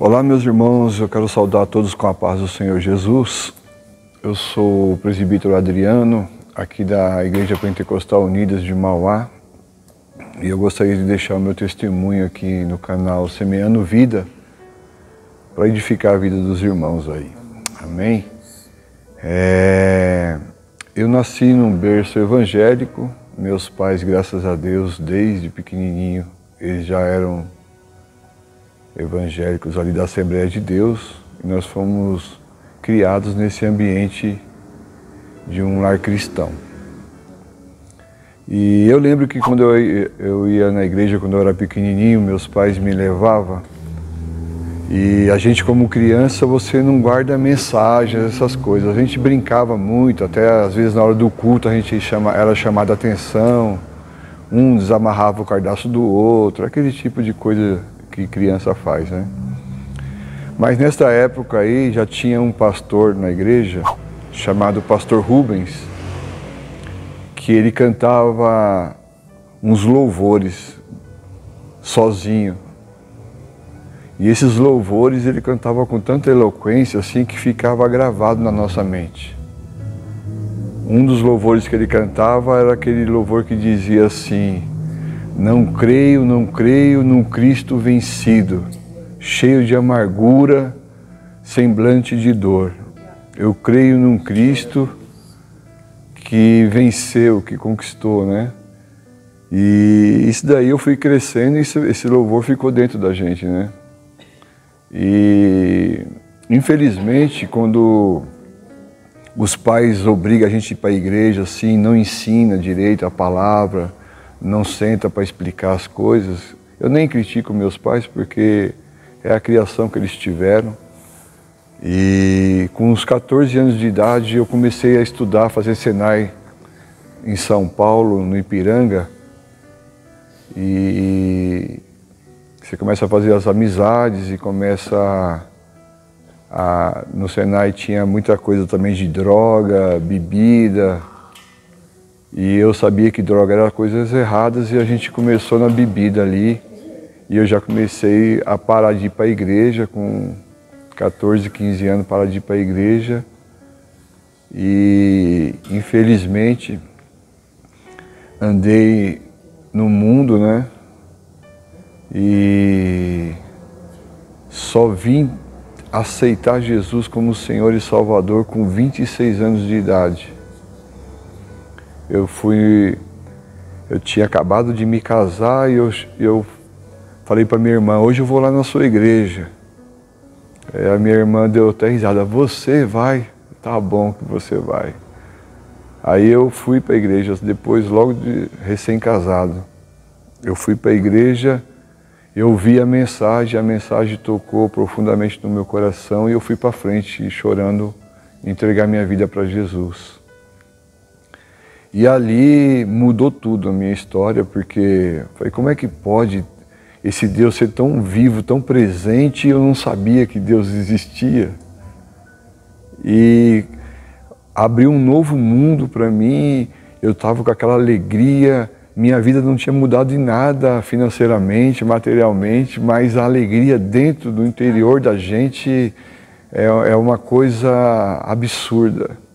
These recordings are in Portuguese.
Olá, meus irmãos, eu quero saudar todos com a paz do Senhor Jesus. Eu sou o presbítero Adriano, aqui da Igreja Pentecostal Unidas de Mauá, e eu gostaria de deixar o meu testemunho aqui no canal Semeando Vida, para edificar a vida dos irmãos aí. Amém? Eu nasci num berço evangélico, meus pais, graças a Deus, desde pequenininho, eles já eram evangélicos ali da Assembleia de Deus, e nós fomos criados nesse ambiente de um lar cristão. E eu lembro que quando eu ia na igreja, quando eu era pequenininho, meus pais me levavam, e a gente como criança, você não guarda mensagens, essas coisas. A gente brincava muito, até às vezes na hora do culto a gente era chamado a atenção, um desamarrava o cardaço do outro, aquele tipo de coisa que criança faz, né? Mas nesta época aí já tinha um pastor na igreja, chamado Pastor Rubens, que ele cantava uns louvores sozinho. E esses louvores ele cantava com tanta eloquência assim que ficava gravado na nossa mente. Um dos louvores que ele cantava era aquele louvor que dizia assim: não creio num Cristo vencido, cheio de amargura, semblante de dor. Eu creio num Cristo que venceu, que conquistou, né? E isso daí eu fui crescendo e esse louvor ficou dentro da gente, né? E infelizmente quando os pais obrigam a gente a ir para a igreja assim, não ensina direito a palavra, não senta para explicar as coisas. Eu nem critico meus pais porque é a criação que eles tiveram. E com uns 14 anos de idade eu comecei a estudar, fazer Senai em São Paulo, no Ipiranga. E você começa a fazer as amizades e começa no Senai tinha muita coisa também de droga, bebida. E eu sabia que droga era coisas erradas e a gente começou na bebida ali. E eu já comecei a parar de ir para a igreja com 14, 15 anos, parar de ir para a igreja. E infelizmente andei no mundo, né? E só vim aceitar Jesus como Senhor e Salvador com 26 anos de idade. Eu tinha acabado de me casar e eu falei para minha irmã: hoje eu vou lá na sua igreja. Aí a minha irmã deu até risada: você vai? Tá bom que você vai. Aí eu fui para a igreja, depois logo de recém-casado. Eu fui para a igreja, eu ouvi a mensagem tocou profundamente no meu coração e eu fui para frente, chorando, entregar minha vida para Jesus. E ali mudou tudo a minha história, porque falei, como é que pode esse Deus ser tão vivo, tão presente, e eu não sabia que Deus existia? E abriu um novo mundo para mim, eu estava com aquela alegria, minha vida não tinha mudado em nada financeiramente, materialmente, mas a alegria dentro do interior da gente é uma coisa absurda.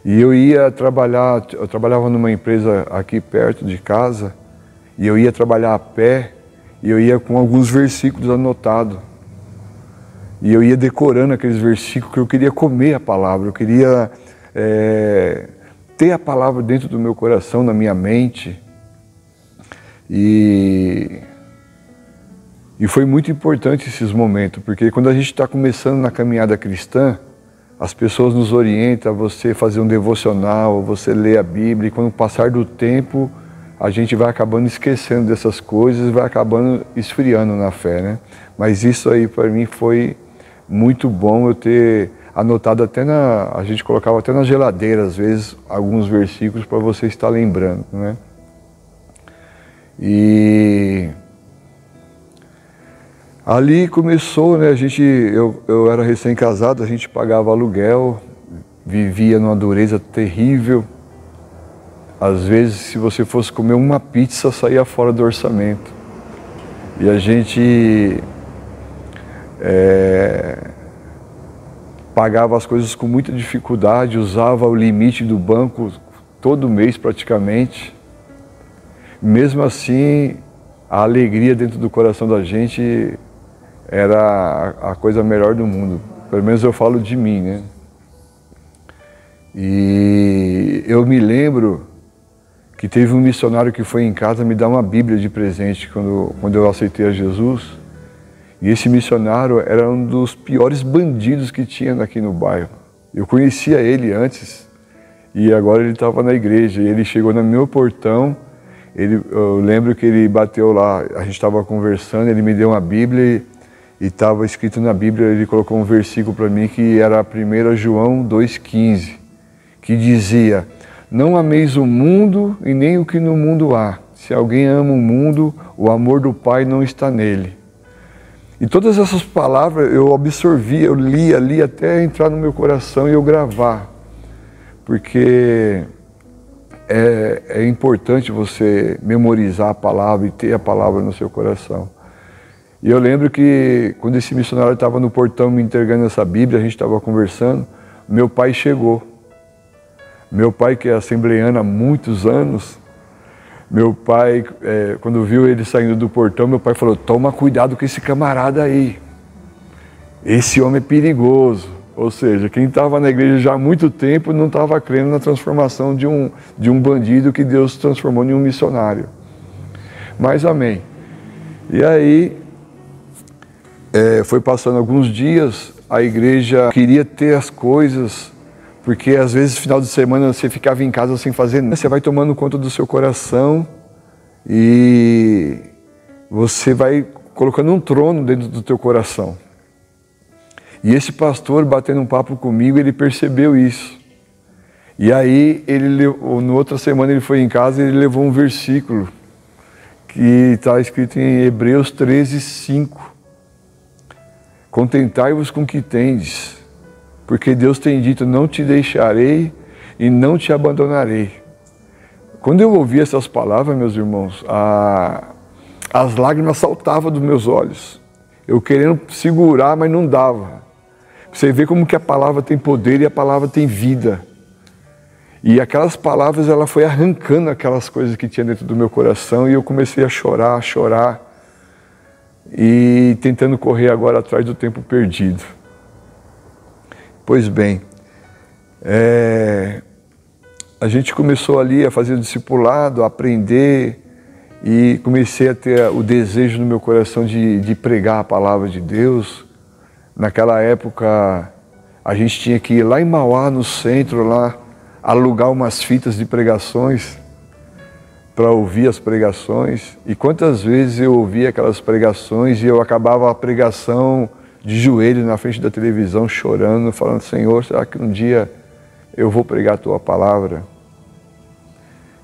E eu ia trabalhar, eu trabalhava numa empresa aqui perto de casa, e eu ia trabalhar a pé, e eu ia com alguns versículos anotados. E eu ia decorando aqueles versículos, que eu queria comer a palavra, eu queria ter a palavra dentro do meu coração, na minha mente. E foi muito importante esses momentos, porque quando a gente está começando na caminhada cristã, as pessoas nos orientam a você fazer um devocional, você ler a Bíblia, e quando passar do tempo, a gente vai acabando esquecendo dessas coisas, vai acabando esfriando na fé, né? Mas isso aí para mim foi muito bom, eu ter anotado até a gente colocava até na geladeira, às vezes, alguns versículos para você estar lembrando, né? E ali começou, né? Eu era recém-casado, a gente pagava aluguel, vivia numa dureza terrível. Às vezes, se você fosse comer uma pizza, saía fora do orçamento. E a gente pagava as coisas com muita dificuldade, usava o limite do banco todo mês praticamente. Mesmo assim, a alegria dentro do coração da gente era a coisa melhor do mundo. Pelo menos eu falo de mim, né? E eu me lembro que teve um missionário que foi em casa me dar uma Bíblia de presente quando eu aceitei a Jesus. E esse missionário era um dos piores bandidos que tinha aqui no bairro. Eu conhecia ele antes e agora ele estava na igreja. E ele chegou no meu portão, eu lembro que ele bateu lá, a gente estava conversando, ele me deu uma Bíblia e estava escrito na Bíblia, ele colocou um versículo para mim que era 1 João 2,15, que dizia: não ameis o mundo e nem o que no mundo há. Se alguém ama o mundo, o amor do Pai não está nele. E todas essas palavras eu absorvi, eu li até entrar no meu coração e eu gravar. Porque é importante você memorizar a palavra e ter a palavra no seu coração. E eu lembro que quando esse missionário estava no portão me entregando essa Bíblia, a gente estava conversando, meu pai chegou. Meu pai, que é assembleiano há muitos anos, meu pai, quando viu ele saindo do portão, meu pai falou: toma cuidado com esse camarada aí. Esse homem é perigoso. Ou seja, quem estava na igreja já há muito tempo não estava crendo na transformação de um bandido que Deus transformou em um missionário. Mas amém. E aí, foi passando alguns dias, a igreja queria ter as coisas, porque às vezes, final de semana, você ficava em casa sem fazer nada. Você vai tomando conta do seu coração e você vai colocando um trono dentro do teu coração. E esse pastor, batendo um papo comigo, ele percebeu isso. E aí, na outra semana, ele foi em casa e ele levou um versículo que está escrito em Hebreus 13:5. Contentai-vos com o que tendes, porque Deus tem dito: não te deixarei e não te abandonarei. Quando eu ouvi essas palavras, meus irmãos, as lágrimas saltavam dos meus olhos. Eu querendo segurar, mas não dava. Você vê como que a palavra tem poder e a palavra tem vida. E aquelas palavras, ela foi arrancando aquelas coisas que tinha dentro do meu coração e eu comecei a chorar. E tentando correr agora atrás do tempo perdido. Pois bem, a gente começou ali a fazer o discipulado, a aprender, e comecei a ter o desejo no meu coração de pregar a palavra de Deus. Naquela época, a gente tinha que ir lá em Mauá, no centro, lá, alugar umas fitas de pregações para ouvir as pregações. E quantas vezes eu ouvia aquelas pregações e eu acabava a pregação de joelho na frente da televisão, chorando, falando: Senhor, será que um dia eu vou pregar a Tua palavra?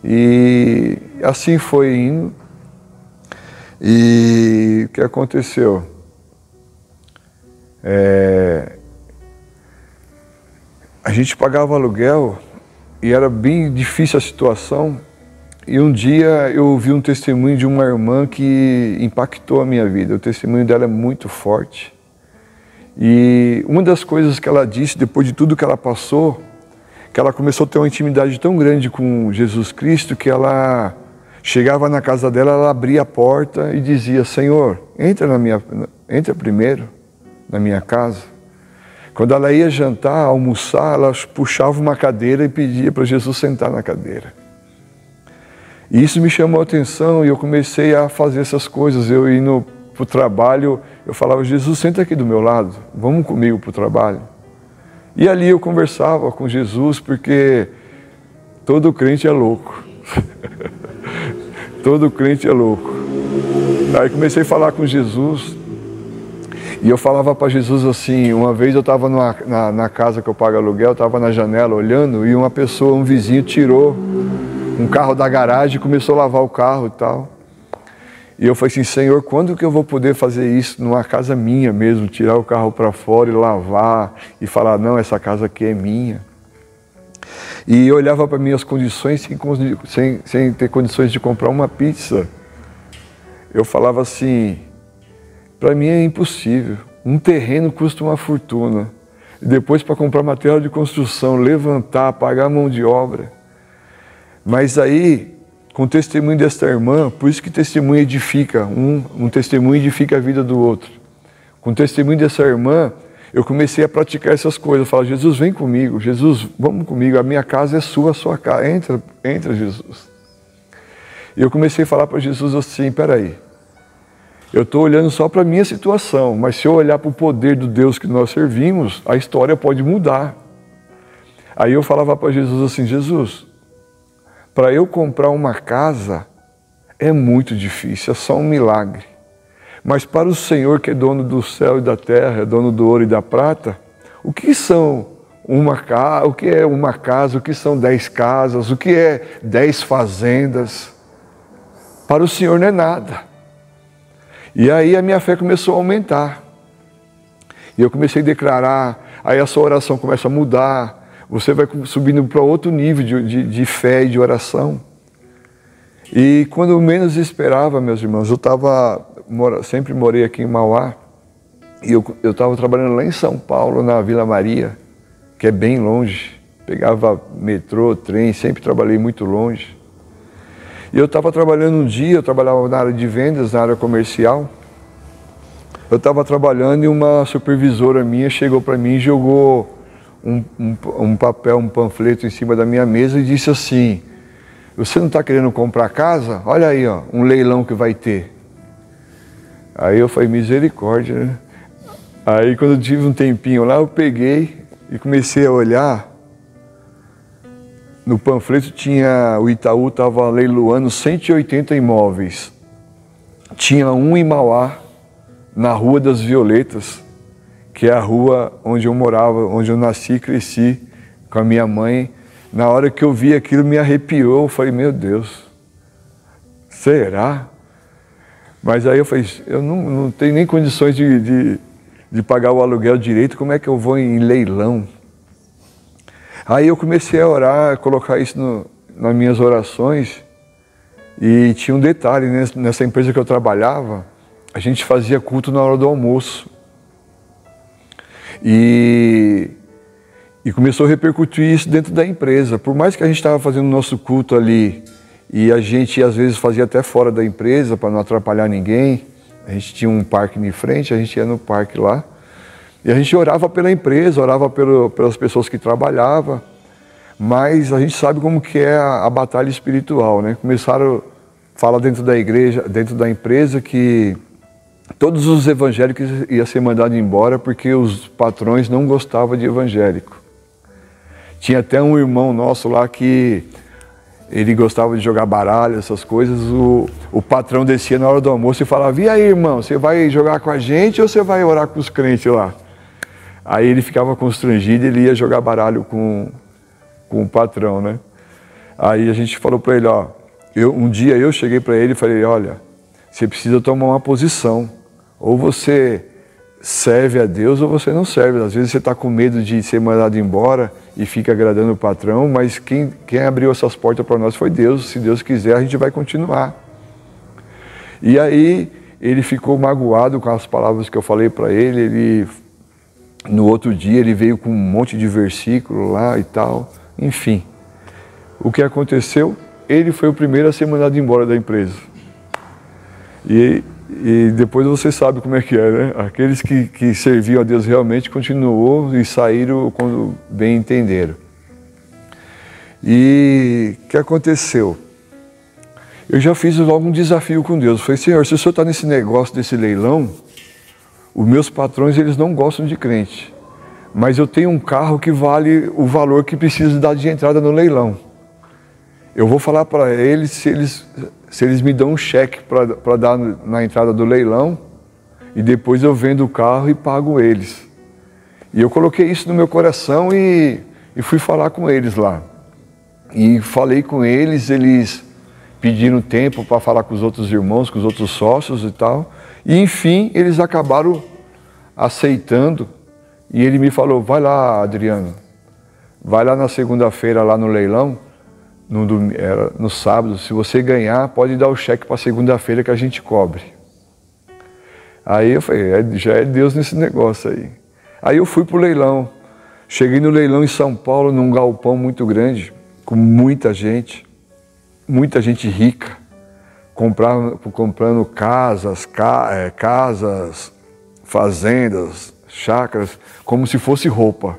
E assim foi indo. E o que aconteceu? A gente pagava aluguel e era bem difícil a situação. E um dia eu ouvi um testemunho de uma irmã que impactou a minha vida. O testemunho dela é muito forte. E uma das coisas que ela disse, depois de tudo que ela passou, que ela começou a ter uma intimidade tão grande com Jesus Cristo, que ela chegava na casa dela, ela abria a porta e dizia: Senhor, entra primeiro na minha casa. Quando ela ia jantar, almoçar, ela puxava uma cadeira e pedia para Jesus sentar na cadeira. E isso me chamou a atenção e eu comecei a fazer essas coisas. Eu indo para o trabalho, eu falava: Jesus, senta aqui do meu lado, vamos comigo para o trabalho. E ali eu conversava com Jesus, porque todo crente é louco. Todo crente é louco. Aí comecei a falar com Jesus e eu falava para Jesus assim: uma vez eu estava na casa que eu pago aluguel, eu estava na janela olhando e uma pessoa, um vizinho, tirou um carro da garagem e começou a lavar o carro e tal. E eu falei assim: Senhor, quando que eu vou poder fazer isso numa casa minha mesmo, tirar o carro para fora e lavar e falar: não, essa casa aqui é minha. E eu olhava para minhas condições sem ter condições de comprar uma pizza. Eu falava assim: para mim é impossível. Um terreno custa uma fortuna. E depois para comprar material de construção, levantar, pagar a mão de obra. Mas aí, com o testemunho desta irmã, por isso que testemunho edifica, um testemunho edifica a vida do outro. Com o testemunho dessa irmã, eu comecei a praticar essas coisas. Eu falo, Jesus, vem comigo, Jesus, vamos comigo, a minha casa é sua, a sua casa, entra Jesus. E eu comecei a falar para Jesus assim, peraí, eu estou olhando só para a minha situação, mas se eu olhar para o poder do Deus que nós servimos, a história pode mudar. Aí eu falava para Jesus assim, Jesus, para eu comprar uma casa é muito difícil, é só um milagre. Mas para o Senhor que é dono do céu e da terra, é dono do ouro e da prata, o que são uma casa, o que é uma casa, o que são 10 casas, o que é 10 fazendas? Para o Senhor não é nada. E aí a minha fé começou a aumentar. E eu comecei a declarar, aí a sua oração começa a mudar, você vai subindo para outro nível de fé e de oração. E quando eu menos esperava, meus irmãos, sempre morei aqui em Mauá, e eu estava trabalhando lá em São Paulo, na Vila Maria, que é bem longe. Pegava metrô, trem, sempre trabalhei muito longe. E eu estava trabalhando um dia, eu trabalhava na área de vendas, na área comercial. Eu estava trabalhando e uma supervisora minha chegou para mim e jogou um papel, um panfleto em cima da minha mesa e disse assim, você não está querendo comprar casa? Olha aí, ó, um leilão que vai ter. Aí eu falei, misericórdia, né? Aí quando eu tive um tempinho lá, eu peguei e comecei a olhar. No panfleto tinha, o Itaú estava leiloando 180 imóveis. Tinha um em Mauá, na Rua das Violetas, que é a rua onde eu morava, onde eu nasci e cresci com a minha mãe. Na hora que eu vi aquilo, me arrepiou, eu falei, meu Deus, será? Mas aí eu falei, eu não tenho nem condições de pagar o aluguel direito, como é que eu vou em leilão? Aí eu comecei a orar, a colocar isso nas minhas orações, e tinha um detalhe, né? Nessa empresa que eu trabalhava, a gente fazia culto na hora do almoço. E começou a repercutir isso dentro da empresa. Por mais que a gente estava fazendo o nosso culto ali, e a gente às vezes fazia até fora da empresa, para não atrapalhar ninguém, a gente tinha um parque em frente, a gente ia no parque lá, e a gente orava pela empresa, orava pelas pessoas que trabalhavam, mas a gente sabe como que é a batalha espiritual, né? Começaram a falar dentro da igreja, dentro da empresa, que todos os evangélicos iam ser mandados embora porque os patrões não gostavam de evangélico. Tinha até um irmão nosso lá que ele gostava de jogar baralho, essas coisas. O patrão descia na hora do almoço e falava, e aí, irmão, você vai jogar com a gente ou você vai orar com os crentes lá? Aí ele ficava constrangido, ele ia jogar baralho com o patrão, né? Aí a gente falou para ele, ó, um dia eu cheguei para ele e falei, olha, você precisa tomar uma posição, ou você serve a Deus ou você não serve. Às vezes você está com medo de ser mandado embora e fica agradando o patrão, mas quem abriu essas portas para nós foi Deus. Se Deus quiser, a gente vai continuar. E aí ele ficou magoado com as palavras que eu falei para ele. No outro dia ele veio com um monte de versículo lá e tal. Enfim, o que aconteceu? Ele foi o primeiro a ser mandado embora da empresa. E depois você sabe como é que é, né? Aqueles que serviam a Deus realmente continuou e saíram quando bem entenderam. E o que aconteceu? Eu já fiz logo um desafio com Deus. Eu falei, Senhor, se o Senhor está nesse negócio desse leilão, os meus patrões eles não gostam de crente. Mas eu tenho um carro que vale o valor que precisa dar de entrada no leilão. Eu vou falar para eles se eles me dão um cheque para dar na entrada do leilão, e depois eu vendo o carro e pago eles. E eu coloquei isso no meu coração e fui falar com eles lá. E falei com eles, eles pediram tempo para falar com os outros irmãos, com os outros sócios e tal. E enfim, eles acabaram aceitando. E ele me falou, vai lá, Adriano, vai lá na segunda-feira lá no leilão, no sábado, se você ganhar, pode dar o cheque para segunda-feira que a gente cobre. Aí eu falei, já é Deus nesse negócio aí. Aí eu fui pro leilão. Cheguei no leilão em São Paulo, num galpão muito grande, com muita gente rica, comprando casas, fazendas, chácaras, como se fosse roupa.